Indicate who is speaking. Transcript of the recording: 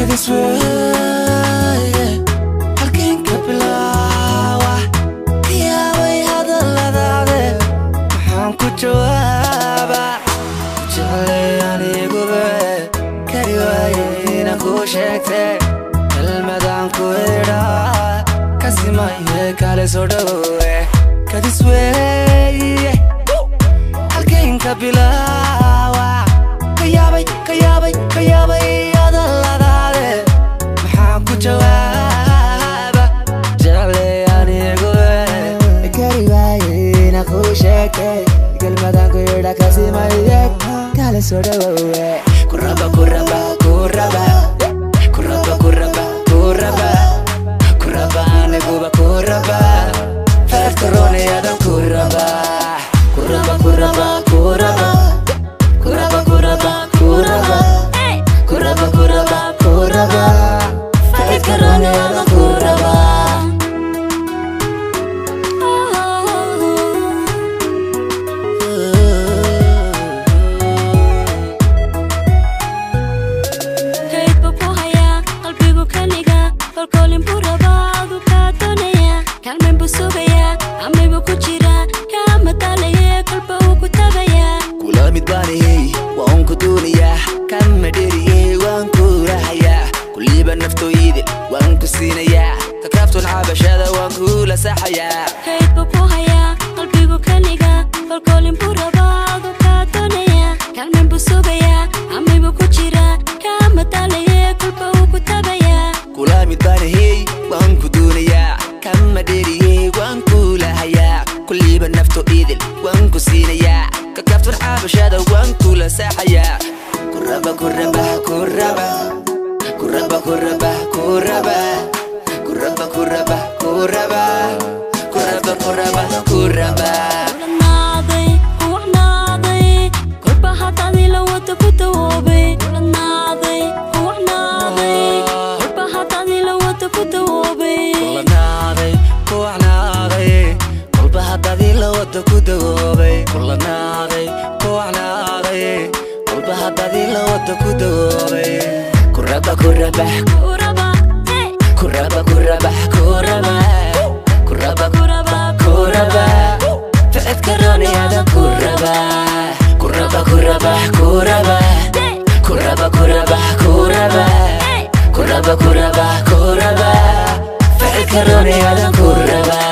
Speaker 1: kadis weeye halkeen ka bilaawa yaabay hadalladaade maxaan ku jawaaba jeclay aniguba kari waaye inaan ku sheegte kelmadaan ku idhaa kasimaye kale soo dhawowe kadis weeye halkeen ka bilaawa kayaabay hadalladaade maxaan ku jawaaba jeclay aniguba kari waaye inaan ku sheegte kelmadaan ku idhaa kasimaye kale soo dhawowe kuraba aniguba kuraba feerkaroone adan kuraba feerkaroone adan kuraba ككافتون عبشادة وانكولا ساحيا
Speaker 2: كيف بوهيا قلبي كنيغا فالكولين بورا بعض وكاتونيا كلمن بسوبيا عمي بكوشيرا كامتاليا كلبا وكتابيا
Speaker 1: كولا مدباني وانكو دونيا كما ديري وانكولا هيا كلي بنفتو ايدل وانكو سينيا ككافتون عبشادة وانكولا ساحيا كربا
Speaker 2: ناضي وناضي كل بحط عدي لو تكتوبي ناضي وناضي كل بحط عدي لو تكتوبي
Speaker 1: ناضي وناضي كل بحط عدي لو تكتوبي ناضي وناضي كل بحط عدي لو تكتوبي كربا فأذكرني هذا كربا فأذكرني هذا كربا